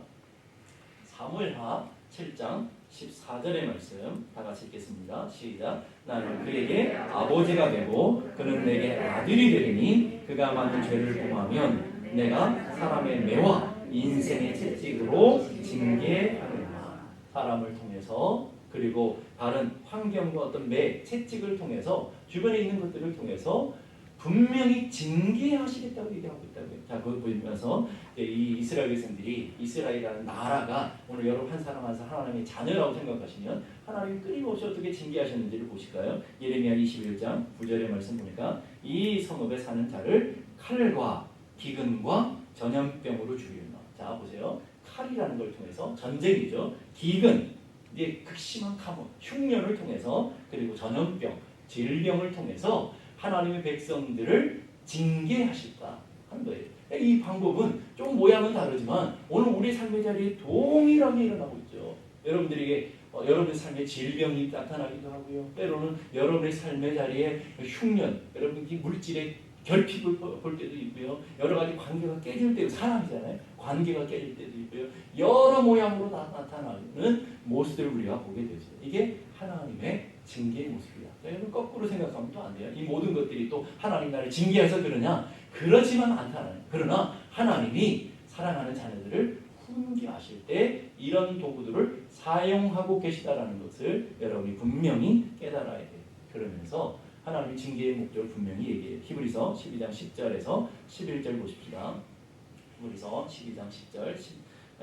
사무엘하 7장 14절의 말씀 다 같이 읽겠습니다. 시작. 나는 그에게 아버지가 되고 그는 내게 아들이 되리니 그가 많은 죄를 범하면 내가 사람의 매와 인생의 채찍으로 징계하느니라. 사람을 통해서 그리고 다른 환경과 어떤 채찍을 통해서 주변에 있는 것들을 통해서 분명히 징계하시겠다고 얘기하고 있다고요. 자, 그걸 보면서 이 이스라엘 백성들이 이스라엘이라는 나라가 오늘 여러분 한 사람 한 사람 하나님의 자녀라고 생각하시면 하나님이 끊임없이 어떻게 징계하셨는지를 보실까요? 예레미야 21장 9절의 말씀 보니까 이 성읍에 사는 자를 칼과 기근과 전염병으로 죽이나. 자, 보세요. 칼이라는 걸 통해서 전쟁이죠. 기근, 이제 극심한 가뭄, 흉년을 통해서 그리고 전염병, 질병을 통해서 하나님의 백성들을 징계하실까 하는 거예요. 이 방법은 좀 모양은 다르지만 오늘 우리 삶의 자리에 동일하게 일어나고 있죠. 여러분들에게 여러분의 삶에 질병이 나타나기도 하고요. 때로는 여러분의 삶의 자리에 흉년, 여러분이 물질의 결핍을 볼 때도 있고요. 여러 가지 관계가 깨질 때도 사람이잖아요. 관계가 깨질 때도 있고요. 여러 모양으로 나타나는 모습들을 우리가 보게 되죠. 이게 하나님의 징계의 모습이야. 여러분 거꾸로 생각하면 또 안 돼요. 이 모든 것들이 또 하나님 나를 징계해서 그러냐? 그러지만 않다는. 그러나 하나님이 사랑하는 자녀들을 훈계하실 때 이런 도구들을 사용하고 계시다라는 것을 여러분이 분명히 깨달아야 돼요. 그러면서 하나님의 징계의 목적을 분명히 얘기해요. 히브리서 12장 10절에서 11절 보십시다. 히브리서 12장 10절,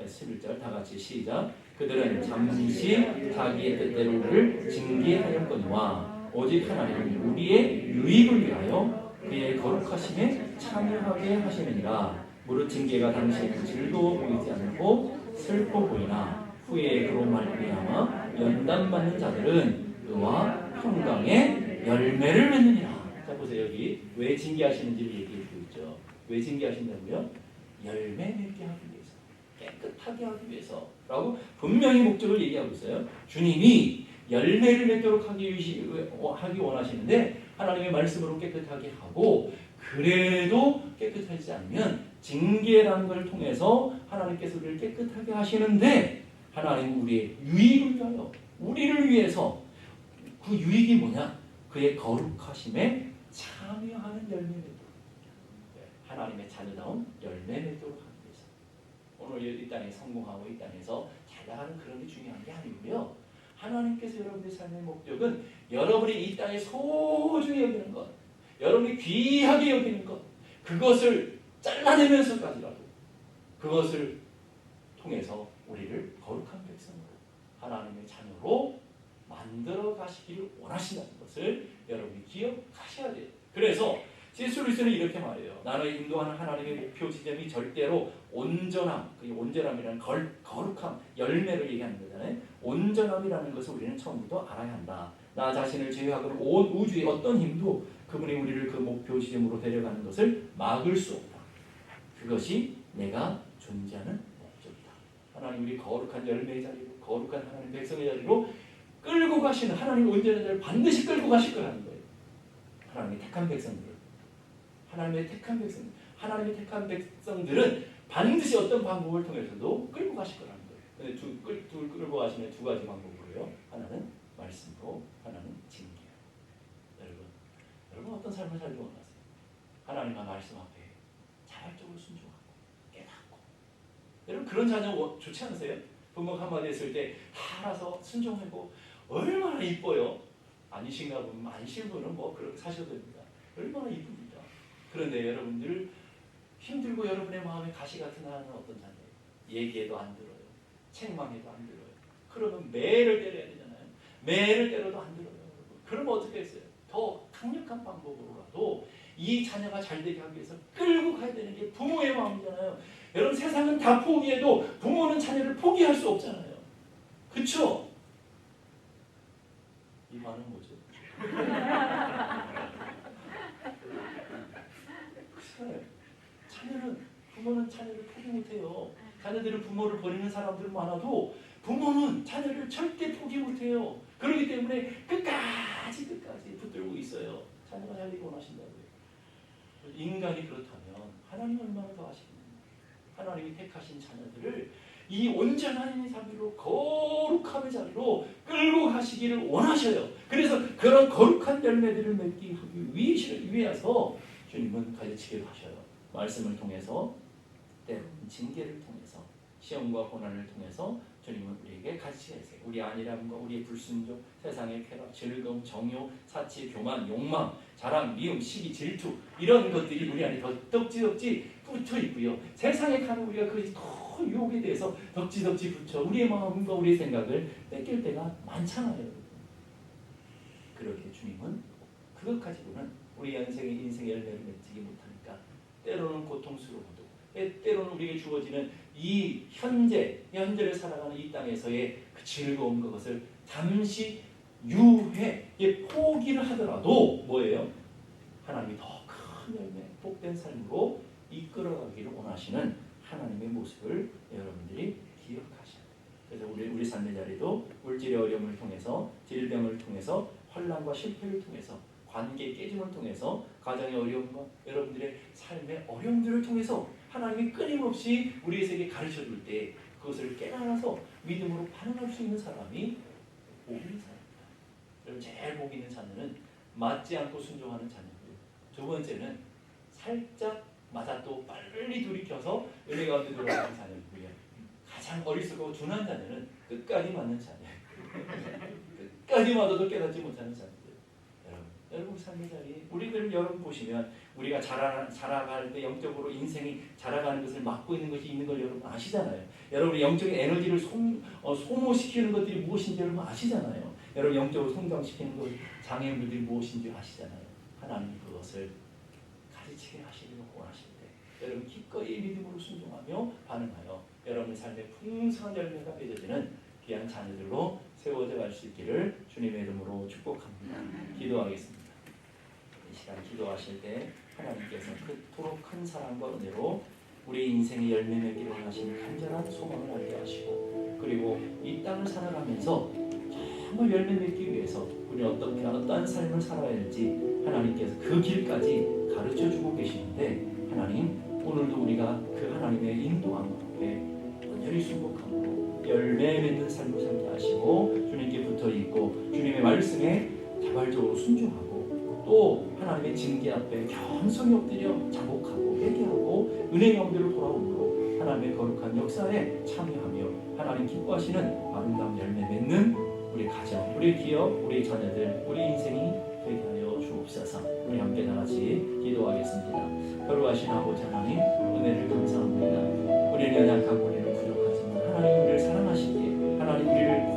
11절 다 같이 시작. 그들은 잠시 자기의 뜻대로 우리를 징계하였거니와 오직 하나님은 우리의 유익을 위하여 그의 거룩하심에 참여하게 하시느니라. 무릇 징계가 당시에는 즐거워 보이지 않고 슬퍼 보이나 후에 그로 말미암아 연단받는 자들은 그와 평강의 열매를 맺느니라. 자, 보세요. 여기 왜 징계하시는지를 얘기해주고 있죠. 왜 징계하신다고요? 열매 맺게 하기 위해서, 깨끗하게 하기 위해서 라고 분명히 목적을 얘기하고 있어요. 주님이 열매를 맺도록 하기 원하시는데 하나님의 말씀으로 깨끗하게 하고 그래도 깨끗하지 않으면 징계라는 것을 통해서 하나님께서 우리를 깨끗하게 하시는데 하나님은 우리의 유익을 위하여 우리를 위해서 그 유익이 뭐냐? 그의 거룩하심에 참여하는 열매 맺도록 하나님의 자녀다운 열매 맺도록 하기 위해서 오늘 이 땅에 성공하고 이 땅에서 잘 나가는 그런 게 중요한 게 아니고요. 하나님께서 여러분의 삶의 목적은 여러분이 이 땅에 소중히 여기는 것, 여러분이 귀하게 여기는 것, 그것을 잘라내면서까지라도 그것을 통해서 우리를 거룩한 백성으로 하나님의 자녀로 만들어 가시기를 원하신다는 것을 여러분이 기억하셔야 돼요. 그래서 C.S. 루이스는 이렇게 말해요. 나를 인도하는 하나님의 목표 지점이 절대로 온전함, 그 온전함이라는 거룩함, 열매를 얘기하는 거잖아요. 온전함이라는 것을 우리는 처음부터 알아야 한다. 나 자신을 제외하고는 온 우주의 어떤 힘도 그분이 우리를 그 목표 지점으로 데려가는 것을 막을 수 없다. 그것이 내가 존재하는 목적이다. 하나님 우리 거룩한 열매의 자리로, 거룩한 하나님 백성의 자리로 끌고 가시는 하나님 온전한 자를 반드시 끌고 가실 거라는 거예요. 하나님의 택한 백성들을. 하나님의 택한 백성들은 반드시 어떤 방법을 통해서도 끌고 가실 거라는 거예요. 근데 끌고 가시는 두 가지 방법으로요. 하나는 말씀으로, 하나는 징계예요. 여러분 어떤 삶을 살기 원하세요? 하나님과 말씀 앞에 자발적으로 순종하고 깨닫고. 여러분 그런 자녀 좋지 않으세요? 부모가 한마디 했을 때 다 알아서 순종하고 얼마나 이뻐요. 아니신가 보면 아니신 분은 뭐 그렇게 사셔도 됩니다. 얼마나 이쁩니다. 그런데 여러분들 힘들고 여러분의 마음에 가시 같은 하나는 어떤 자녀예요? 얘기해도 안 들어요. 책망해도 안 들어요. 그러면 매를 때려야 되잖아요. 매를 때려도 안 들어요. 그러면 어떻게 했어요? 더 강력한 방법으로라도 이 자녀가 잘 되게 하기 위해서 끌고 가야 되는 게 부모의 마음이잖아요. 여러분 세상은 다 포기해도 부모는 자녀를 포기할 수 없잖아요. 그렇죠? 이 말은 뭐죠? 부모는 자녀를 포기 못해요. 자녀들은 부모를 버리는 사람들은 많아도 부모는 자녀를 절대 포기 못해요. 그렇기 때문에 끝까지 붙들고 있어요. 자녀가 잘 되기 원하신다고요. 인간이 그렇다면 하나님 얼마나 더 하시겠느냐. 하나님이 택하신 자녀들을 이 온전한 자리로 거룩함의 자리로 끌고 가시기를 원하셔요. 그래서 그런 거룩한 열매들을 맺기 위해서 주님은 가르치기를 하셔요. 말씀을 통해서 때로는 징계를 통해서 시험과 고난을 통해서 주님은 우리에게 가르치게 하세요. 우리 안일함과 우리의 불순종, 세상의 쾌락, 즐거움, 정욕, 사치, 교만, 욕망, 자랑, 미움, 시기, 질투 이런 것들이 우리 안에 덕지덕지 붙어 있고요. 세상에 가는 우리가 그 유혹에 대해서 덕지덕지 붙여 우리의 마음과 우리의 생각을 뺏길 때가 많잖아요. 그렇게 주님은 그것 가지고는 우리 인생의 열매를 맺지 못하니까 때로는 고통스러워도 때로는 우리에게 주어지는 이 현재를 살아가는 이 땅에서의 그 즐거운 그것을 잠시 포기를 하더라도 뭐예요? 하나님이 더 큰 열매, 복된 삶으로 이끌어가기를 원하시는 하나님의 모습을 여러분들이 기억하셔야 돼요. 그래서 우리 삶의 자리도 물질의 어려움을 통해서, 질병을 통해서, 환난과 실패를 통해서, 관계 깨짐을 통해서, 가정의 어려움과 여러분들의 삶의 어려움들을 통해서 하나님이 끊임없이 우리에게 가르쳐줄 때 그것을 깨달아서 믿음으로 반응할 수 있는 사람이 복 있는 사람입니다. 여러분 제일 복 있는 자녀는 맞지 않고 순종하는 자녀고요. 두 번째는 살짝 맞아도 빨리 돌이켜서 은혜 가운데 들어가는 자녀이고요. 가장 어리석고 둔한 자녀는 끝까지 맞는 자녀예요. 끝까지 맞아도 깨닫지 못하는 자녀들. 여러분 삶의 자리, 우리들 여러분 보시면 우리가 자라갈 때 영적으로 인생이 자라가는 것을 막고 있는 것이 있는 걸 여러분 아시잖아요. 여러분의 영적인 에너지를 소모시키는 것들이 무엇인지 여러분 아시잖아요. 여러분 영적으로 성장시키는 것 장애물들이 무엇인지 아시잖아요. 하나님이 그것을 가르치게 하시기를 원하실 때 여러분 기꺼이 믿음으로 순종하며 반응하여 여러분의 삶에 풍성한 열매가 맺어지는 귀한 자녀들로 세워져 갈 수 있기를 주님의 이름으로 축복합니다. 기도하겠습니다. 이 시간 기도하실 때 하나님께서 그토록 큰 사랑과 은혜로 우리 인생의 열매 맺기를 원하시는 간절한 소망을 알게 하시고 그리고 이 땅을 살아가면서 정말 열매 맺기 위해서 우리 어떻게 어떠한 삶을 살아야 할지 하나님께서 그 길까지 가르쳐주고 계시는데 하나님 오늘도 우리가 그 하나님의 인도함 가운데 온전히 순복하고 열매 맺는 삶을 살게 하시고 주님께 붙어있고 주님의 말씀에 자발적으로 순종하고 또 하나님의 징계 앞에 겸손히 엎드려 자복하고 회개하고 은혜 가운데로 돌아옴으로 하나님의 거룩한 역사에 참여하며 하나님 기뻐하시는 아름다운 열매 맺는 우리 가정, 우리 기업, 우리 자녀들, 우리 인생이 되게 하여 주옵소서. 우리 함께 다 같이 기도하겠습니다. 거룩하신 아버지 하나님 은혜를 감사합니다. 우리는 연약하고 우리는 부족하지만 하나님 우리를 사랑하시기에 하나님 우리를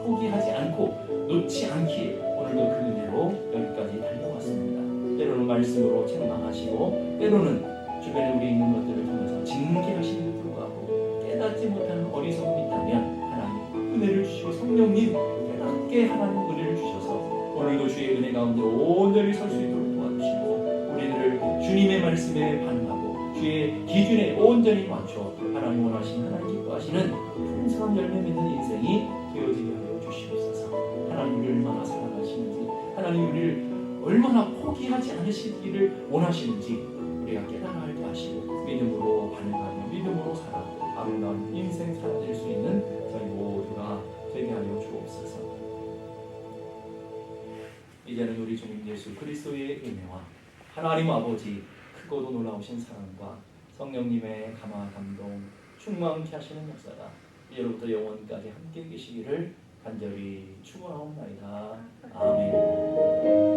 포기하지 않고 놓지 않기에 오늘도 그 은혜로 여기까지 달려왔습니다. 때로는 말씀으로 책망하시고 때로는 주변에 우리 있는 것들을 통해서 징계하시는 불구하고 깨닫지 못하는 어리석음이 있다면 하나님 은혜를 주시고 성령님 깨닫게 하나님 은혜를 주셔서 오늘도 주의 은혜 가운데 온전히 설 수 있도록 도와주시고 우리들을 주님의 말씀에 반응하고 주의 기준에 온전히 맞춰 하나님 원하시는 하나님 기뻐하시는 풍성한 열매 맺는 인생이 되어지게 하여 주시옵소서. 하나님 우리를 얼마나 사랑하시는지 하나님 우리를 얼마나 포기하지 않으시기를 원하시는지 우리가 깨달아 알게 하시고 믿음으로 반응하며 믿음으로 살아 아름다운 인생 살아낼 수 있는 저희 모두가 되게 하여 주옵소서. 이제는 우리 주님 예수 그리스도의 은혜와 하나님 아버지 크고도 놀라우신 사랑과 성령님의 감화 감동 충만케 하시는 역사가 이제로부터 영원까지 함께 계시기를 간절히 축원하옵나이다. 아멘.